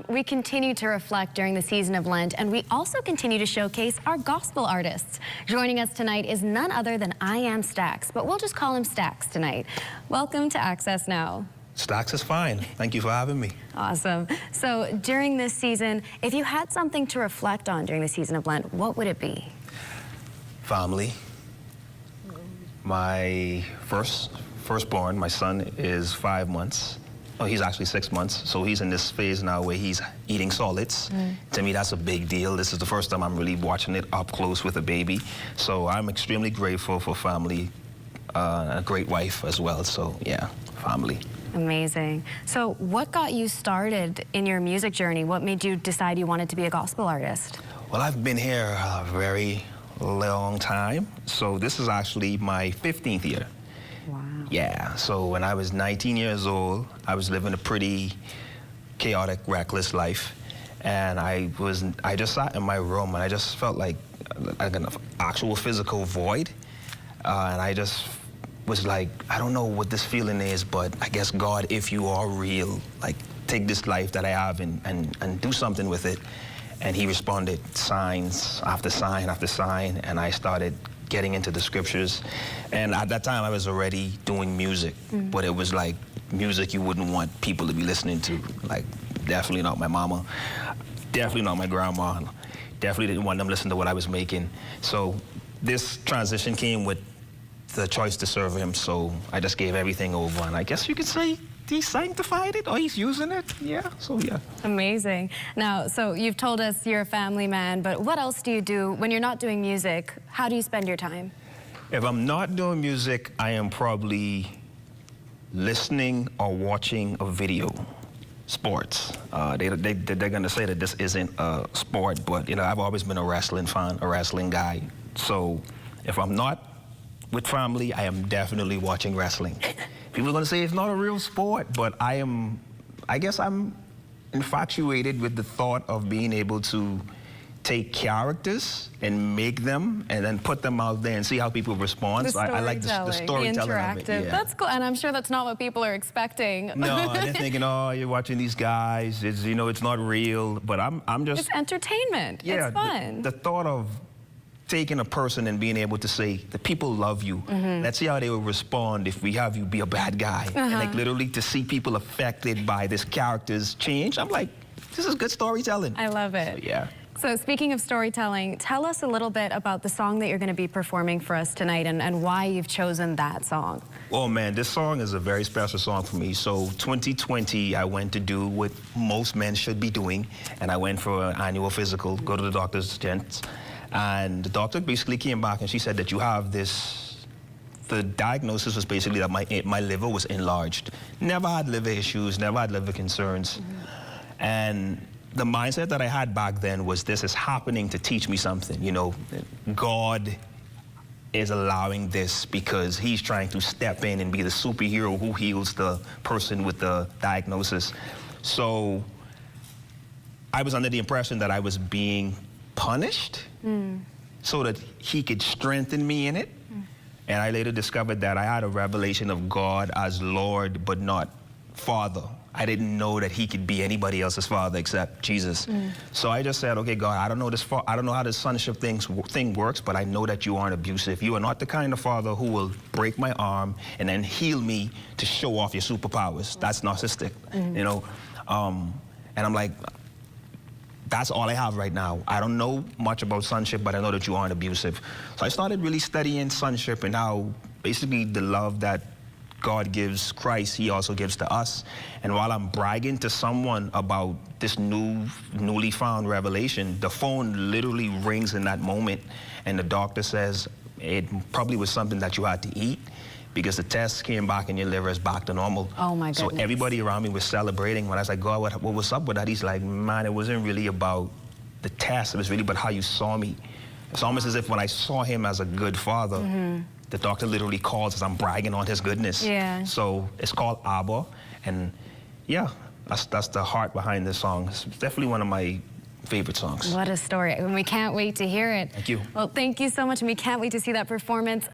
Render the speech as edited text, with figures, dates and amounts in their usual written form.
We continue to reflect during the season of Lent, and we also continue to showcase our gospel artists. Joining us tonight is none other than I-Am-Staccs, but we'll just call him Stacks tonight. Welcome to Access Now. Stacks is fine. Thank you for having me. Awesome. So during this season, if you had something to reflect on during the season of Lent, what would it be? Family. My firstborn, my son, is 5 months. Oh, he's actually 6 months, so he's in this phase now where he's eating solids. To me, that's a big deal. This is the first time I'm really watching it up close with a baby. So I'm extremely grateful for family, a great wife as well. So yeah, family. Amazing. So what got you started in your music journey? What made you decide you wanted to be a gospel artist? Well, I've been here a very long time. So this is actually my 15th year. Wow. Yeah, so when I was 19 years old, I was living a pretty chaotic, reckless life. And I just sat in my room and I just felt like an actual physical void. And I just was like, I don't know what this feeling is, but I guess God, if you are real, like take this life that I have and do something with it. And he responded, signs after sign after sign, and I started getting into the scriptures. And at that time, I was already doing music, but it was like music you wouldn't want people to be listening to. Like, definitely not my mama, definitely not my grandma, definitely didn't want them listening to what I was making. So this transition came with the choice to serve him, so I just gave everything over, and I guess you could say he sanctified it, or he's using it. Yeah, so yeah. Amazing. Now, so you've told us you're a family man, but what else do you do when you're not doing music? How do you spend your time? If I'm not doing music, I am probably listening or watching a video. Sports. They're gonna say that this isn't a sport, but you know, I've always been a wrestling fan, a wrestling guy. So if I'm not with family, I am definitely watching wrestling. People are gonna say it's not a real sport, but I guess I'm infatuated with the thought of being able to take characters and make them and then put them out there and see how people respond. So I like the storytelling the interactive. Of it. Yeah. That's cool, and I'm sure that's not what people are expecting. No, they're thinking, oh, you're watching these guys, it's, you know, it's not real, but I'm just... It's entertainment, yeah, it's fun. The thought of taking a person and being able to say, the people love you. Let's see how they will respond if we have you be a bad guy. And like literally to see people affected by this character's change, I'm like, this is good storytelling. I love it. So, yeah. So speaking of storytelling, tell us a little bit about the song that you're going to be performing for us tonight and why you've chosen that song. Oh man, this song is a very special song for me. So 2020, I went to do what most men should be doing, and I went for an annual physical, go to the doctor's, gents. And the doctor basically came back and she said that you have this, the diagnosis was basically that my liver was enlarged. Never had liver issues, never had liver concerns. And the mindset that I had back then was this is happening to teach me something. You know, God is allowing this because he's trying to step in and be the superhero who heals the person with the diagnosis. So I was under the impression that I was being punished so that he could strengthen me in it. And I later discovered that I had a revelation of God as Lord, but not Father. I didn't know that he could be anybody else's father except Jesus. So I just said, okay, God, I don't know how this sonship thing works, but I know that you aren't abusive. You are not the kind of father who will break my arm and then heal me to show off your superpowers. That's narcissistic, you know? And I'm like, that's all I have right now. I don't know much about sonship, but I know that you aren't abusive. So I started really studying sonship and how basically the love that God gives Christ, he also gives to us. And while I'm bragging to someone about this newly found revelation, the phone literally rings in that moment, and the doctor says it probably was something that you had to eat because the test came back and your liver is back to normal. Oh my goodness. So everybody around me was celebrating. When I was like, God, what was up with that? He's like, man, it wasn't really about the test. It was really about how you saw me. It's almost as if when I saw him as a good father, the doctor literally calls as I'm bragging on his goodness. Yeah. So it's called Abba, and yeah, that's the heart behind this song. It's definitely one of my favorite songs. What a story, and we can't wait to hear it. Thank you. Well, thank you so much, and we can't wait to see that performance.